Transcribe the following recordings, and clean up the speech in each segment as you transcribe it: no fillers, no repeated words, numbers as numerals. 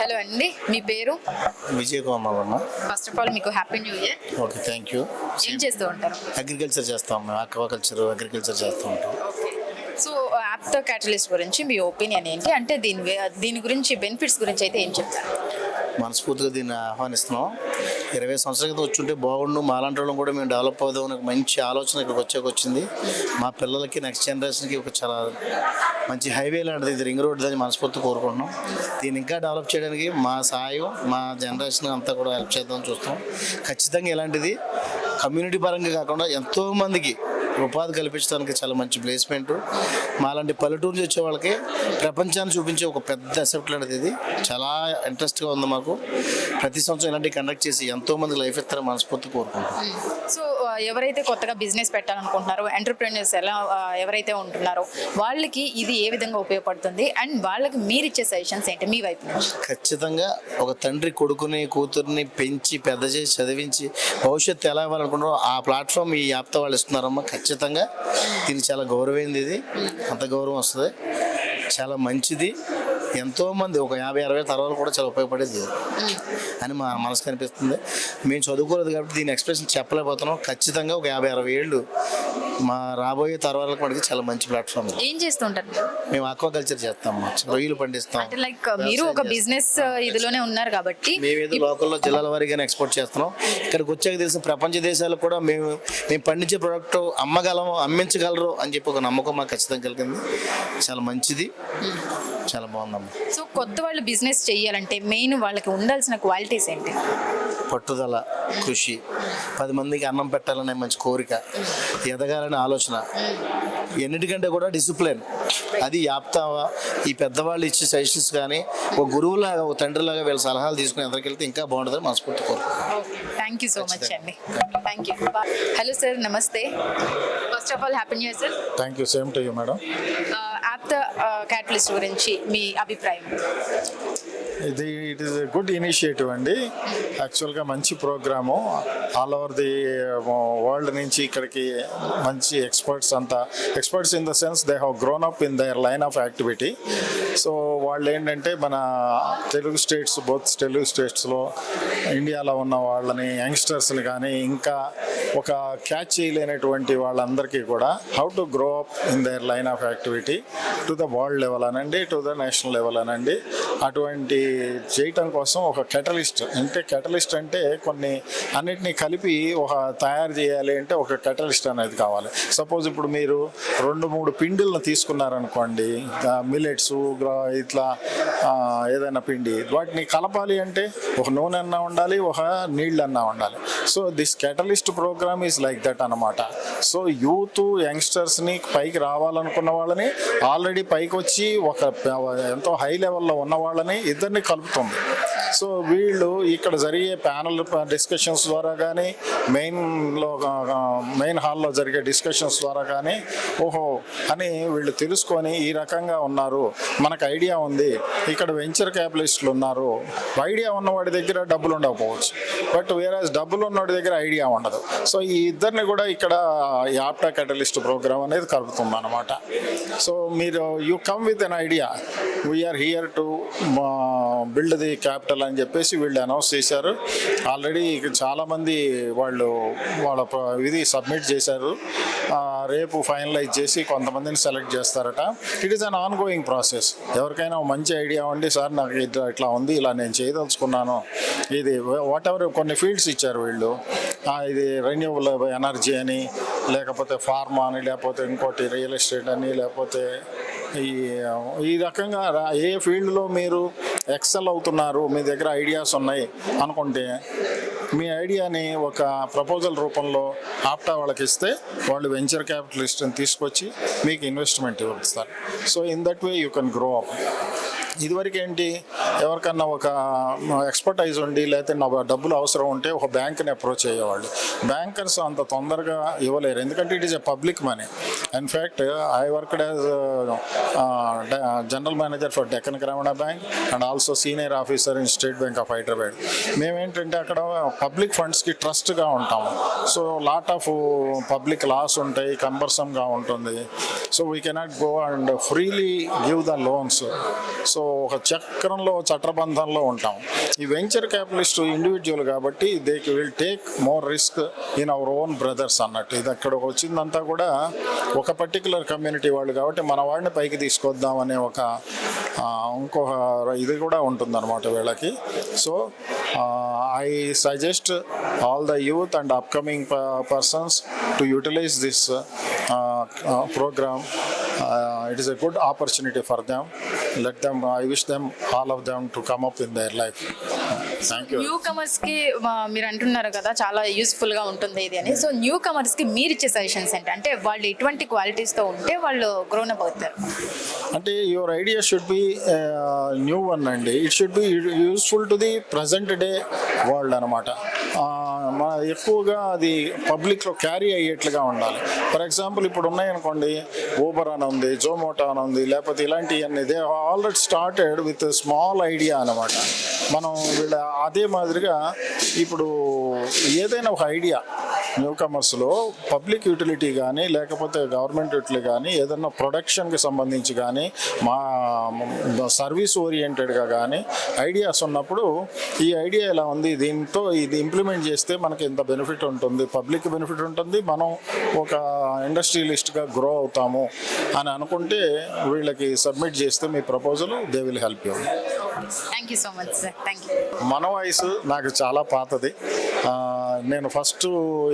Hello అండి, మీ పేరు? విజయ్ కుమార్ అమ్మ. ఫస్ట్ ఆఫ్ ఆల్ మీకు happy new year. Okay, thank you. ఏం చేస్తూ ఉంటారు? అగ్రికల్చర్ చేస్తాం మేము, అక్వాకల్చర్ అగ్రికల్చర్ చేస్తూ ఉంటాం. సో యాప్తో క్యాటలిస్ట్ గురించి మీ ఒపీనియన్ ఏంటి? అంటే దీని గురించి బెనిఫిట్స్ గురించి అయితే ఏం చెప్తారు? మనస్ఫూర్తిగా దీన్ని ఆహ్వానిస్తున్నాం. 20 సంవత్సరాల క్రితం వచ్చుంటే బాగుండు, మాలాంటి వాళ్ళం కూడా మేము డెవలప్ అవుదాం ఒక మంచి ఆలోచన ఇక్కడికి వచ్చింది. మా పిల్లలకి నెక్స్ట్ జనరేషన్కి ఒక చాలా మంచి హైవే లాంటిది ఇది, రింగ్ రోడ్, దాన్ని మనస్ఫూర్తి కోరుకుంటున్నాం. దీన్ని ఇంకా డెవలప్ చేయడానికి మా సాయం, మా జనరేషన్ అంతా కూడా హెల్ప్ చేద్దామని చూస్తాం. ఖచ్చితంగా ఇలాంటిది కమ్యూనిటీ పరంగా కాకుండా ఎంతోమందికి ఉపాధి కల్పించడానికి చాలా మంచి ప్లేస్మెంట్. మాలాంటి పల్లెటూరు నుంచి వచ్చే వాళ్ళకి ప్రపంచాన్ని చూపించే ఒక పెద్ద అసెప్ట్ లాంటిది. ఇది చాలా ఇంట్రెస్ట్గా ఉంది మాకు. ప్రతి సంవత్సరం ఇలాంటివి కండక్ట్ చేసి ఎంతోమంది లైఫ్ ఇస్తారని మనస్ఫూర్తి కోరుకుంటాం. సో ఎవరైతే కొత్తగా బిజినెస్ పెట్టాలనుకుంటున్నారో, ఎంటర్ప్రెన్యూర్స్ ఎవరైతే ఉంటున్నారో వాళ్ళకి ఇది ఏ విధంగా ఉపయోగపడుతుంది అండ్ వాళ్ళకి మీరు ఇచ్చే సజెషన్స్ ఏంటి మీ వైపు నుంచి? ఖచ్చితంగా ఒక తండ్రి కొడుకుని కూతుర్ని పెంచి పెద్ద చేసి చదివించి భవిష్యత్తు ఎలా ఇవ్వాలనుకుంటారో ఆ ప్లాట్ఫామ్ ఈ యాప్తో వాళ్ళు ఇస్తున్నారమ్మా. ఖచ్చితంగా దీనికి చాలా గౌరవమైంది. ఇది అంత గౌరవం వస్తుంది, చాలా మంచిది. ఎంతోమంది ఒక 50-60 తరాలు కూడా చాలా ఉపయోగపడేది అని మా మనసుకు అనిపిస్తుంది. మేము చదువుకోలేదు కాబట్టి దీని ఎక్స్ప్రెషన్ చెప్పలేకపోతున్నాం. ఖచ్చితంగా ఒక 50-60 ఏళ్ళు మా రాబోయే తరాలకు మనకి చాలా మంచి ప్లాట్ఫామ్. ఏం చేస్తుంటారు? మేము ఆక్వాకల్చర్ చేస్తాం, రొయ్యలు పండిస్తాం. అంటే లైక్ మీరు ఒక బిజినెస్ ఇదిలోనే ఉన్నారు కాబట్టి మేమేదో లోకల్లో జిల్లాల వారీగానే ఎక్స్పోర్ట్ చేస్తున్నాం. ఇక్కడికి వచ్చాక తెలిసిన ప్రపంచ దేశాలకు కూడా మేము పండించే ప్రోడక్ట్ అమ్మించగలరు అని చెప్పి ఒక నమ్మకం మాకు ఖచ్చితంగా కలిగింది. చాలా మంచిది, చాలా బాగుందమ్మా. సో కొత్త వాళ్ళు బిజినెస్ చేయాలంటే మెయిన్ వాళ్ళకి ఉండాల్సిన క్వాలిటీస్ ఏంటి? పట్టుదల, కృషి, 10 మందికి అన్నం పెట్టాలనే మంచి కోరిక, ఎదగాలనే ఆలోచన, ఎన్నిటికంటే కూడా డిసిప్లిన్. అది యాప్తావా ఈ పెద్దవాళ్ళు ఇచ్చే సజెషన్స్ కానీ ఒక గురువులాగా, ఒక తండ్రిలాగా వీళ్ళ సలహాలు తీసుకుని ఎదరికెళ్తే ఇంకా బాగుంటుందని మనస్ఫూర్తి కోరుకుంటున్నాను. థ్యాంక్ యూ సో మచ్ అండి. Thank you. హలో సార్, నమస్తే. First of all happy new year sir. Thank you, same to you madam. యాప్తో క్యాటలిస్ట్ గురించి మీ అభిప్రాయం? It is a good initiative అండి. యాక్చువల్గా మంచి programme. All over the world నుంచి ఇక్కడికి మంచి experts in the sense they have grown up in their line of activity. So వాళ్ళు ఏంటంటే మన తెలుగు స్టేట్స్లో ఇండియాలో ఉన్న వాళ్ళని, యంగ్స్టర్స్ని కానీ ఇంకా ఒక క్యాచ్ చేయలేనటువంటి వాళ్ళందరికీ కూడా how to grow up in their line of activity to the world level అనండి, టు ద నేషనల్ లెవెల్ అనండి, అటువంటి చేయటం కోసం ఒక కెటలిస్ట్ అంటే కొన్ని అన్నిటినీ కలిపి ఒక తయారు చేయాలి అంటే ఒక కెటలిస్ట్ అనేది కావాలి. సపోజ్ ఇప్పుడు మీరు 2-3 పిండిలను తీసుకున్నారనుకోండి, మిల్లెట్స్ ఇట్లా ఏదైనా పిండి, వాటిని కలపాలి అంటే ఒక నూనె అన్నా ఉండాలి, ఒక నీళ్ళు అన్నా ఉండాలి. So this catalyst program is like that అన్నమాట. సో యూత్ యంగ్స్టర్స్ని పైకి రావాలనుకున్న వాళ్ళని, ఆల్రెడీ పైకి వచ్చి ఒక ఎంతో హై లెవెల్లో ఉన్న వాళ్ళని ఇద్దరిని కలుపుతుంది. సో వీళ్ళు ఇక్కడ జరిగే ప్యానల్ డిస్కషన్స్ ద్వారా కానీ, మెయిన్ హాల్లో జరిగే డిస్కషన్స్ ద్వారా కానీ ఓహో అని వీళ్ళు తెలుసుకొని ఈ రకంగా ఉన్నారు, మనకు ఐడియా ఉంది, ఇక్కడ వెంచర్ క్యాపిటలిస్టులు ఉన్నారు. ఐడియా ఉన్నవాడి దగ్గర డబ్బులు ఉండకపోవచ్చు, బట్ వేరేస్ డబ్బులు ఉన్నవాడి దగ్గర ఐడియా ఉండదు. సో ఈ ఇద్దరిని కూడా ఇక్కడ యాప్టా క్యాటలిస్ట్ ప్రోగ్రామ్ అనేది కలుపుతుంది అనమాట. సో మీరు you come with an idea, we are here to build the capital అని చెప్పేసి వీళ్ళు అనౌన్స్ చేశారు. ఆల్రెడీ చాలామంది వాళ్ళ ఇది సబ్మిట్ చేశారు. రేపు ఫైనలైజ్ చేసి కొంతమందిని సెలెక్ట్ చేస్తారట. It is an on going process. ఎవరికైనా మంచి ఐడియా ఉండి, సార్ నాకు ఇట్లా ఉంది, ఇలా నేను చేయదలుచుకున్నాను, ఇది వాట్ ఎవర్ కొన్ని ఫీల్డ్స్ ఇచ్చారు వీళ్ళు, ఇది రెన్యూవబుల్ ఎనర్జీ అని, లేకపోతే ఫార్మా అని, లేకపోతే ఇంకోటి రియల్ ఎస్టేట్ అని, లేకపోతే ఈ రకంగా ఏ ఫీల్డ్లో మీరు ఎక్సెల్ అవుతున్నారు, మీ దగ్గర ఐడియాస్ ఉన్నాయి అనుకుంటే మీ ఐడియాని ఒక ప్రపోజల్ రూపంలో ఆప్టా వాళ్ళకి ఇస్తే వాళ్ళు వెంచర్ క్యాపిటలిస్ట్ని తీసుకొచ్చి మీకు ఇన్వెస్ట్మెంట్ ఇస్తారు. So in that way you can grow up. ఇదివరకు ఏంటి, ఎవరికన్నా ఒక ఎక్స్పర్టైజ్ ఉండి లేకపోతే నా డబ్బులు అవసరం ఉంటే ఒక బ్యాంక్ని అప్రోచ్ అయ్యేవాళ్ళు. బ్యాంకర్స్ అంత తొందరగా ఇవ్వలేరు, ఎందుకంటే it is a public money. In fact I worked as general manager for Deccan Grameena Bank and also senior officer in State Bank of Hyderabad. మేమేంటంటే అక్కడ పబ్లిక్ ఫండ్స్కి ట్రస్ట్గా ఉంటాము. So lot of public laws ఉంటాయి, కంబర్సమ్గా ఉంటుంది. So we cannot go and freely give the loans. So ఒక చక్రంలో చట్టబంధంలో ఉంటాం. ఈ వెంచర్ క్యాపిటలిస్ట్ ఇండివిజువల్ కాబట్టి they will take more risk in our own brothers అన్నట్టు. ఇది అక్కడ వచ్చిందంతా కూడా ఒక పర్టికులర్ కమ్యూనిటీ వాళ్ళు కాబట్టి మన వాడిని పైకి తీసుకొద్దాం అనే ఒక ఇంకొక ఇది కూడా ఉంటుందన్నమాట వీళ్ళకి. So I suggest all the youth and upcoming persons to utilise this program. It is a good opportunity for them. Let them, I wish them, all of them, to come up in their life. Thank you. New comers కి మీరు అంటున్నారు కదా చాలా useful గా ఉంటుంది ఇది అని. So new comers కి మీరు ఇచ్చే సజెషన్స్ ఏంటి? అంటే వాళ్ళు ఎటువంటి క్వాలిటీస్ తో ఉంటే వాళ్ళు గ్రోన్ అప్ అవుతారు? అంటే your idea should be new one అండి. It should be useful to the present day world అనమాట. ఎక్కువగా అది పబ్లిక్లో క్యారీ అయ్యేట్లుగా ఉండాలి. ఫర్ ఎగ్జాంపుల్ ఇప్పుడు ఉన్నాయనుకోండి, ఊబర్ అని ఉంది, జోమోటో అని ఉంది, లేకపోతే ఇలాంటివన్నీ they already started with small idea అనమాట. మనం వీళ్ళ అదే మాదిరిగా ఇప్పుడు ఏదైనా ఒక ఐడియా న్యూ కమర్స్లో పబ్లిక్ యూటిలిటీ కానీ లేకపోతే గవర్నమెంట్ యూటిలిటీ కానీ ఏదైనా ప్రొడక్షన్కి సంబంధించి కానీ మా సర్వీస్ ఓరియంటెడ్గా కానీ ఐడియాస్ ఉన్నప్పుడు ఈ ఐడియా ఎలా ఉంది, దీంతో ఇది ఇంప్లిమెంట్ చేస్తే మనకి ఎంత బెనిఫిట్ ఉంటుంది, పబ్లిక్ బెనిఫిట్ ఉంటుంది, మనం ఒక ఇండస్ట్రియలిస్ట్గా గ్రో అవుతాము అని అనుకుంటే వీళ్ళకి సబ్మిట్ చేస్తే మీ proposal they will help you. Thank you so much sir. Thank you. మన వాయిస్ నాకు చాలా పాతది. నేను ఫస్ట్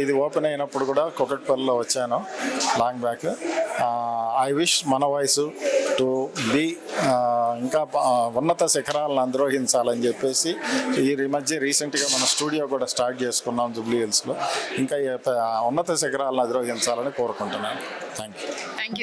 ఇది ఓపెన్ అయినప్పుడు కూడా కుకట్పల్లిలో వచ్చాను లాంగ్ బ్యాక్. ఐ విష్ మన వాయిస్ టు బి ఇంకా ఉన్నత శిఖరాలను అధిరోహించాలని చెప్పేసి ఈ మధ్య రీసెంట్గా మన స్టూడియో కూడా స్టార్ట్ చేసుకున్నాం జూబ్లీ హిల్స్లో. ఇంకా ఉన్నత శిఖరాలను అధిరోహించాలని కోరుకుంటున్నాను. Thank you.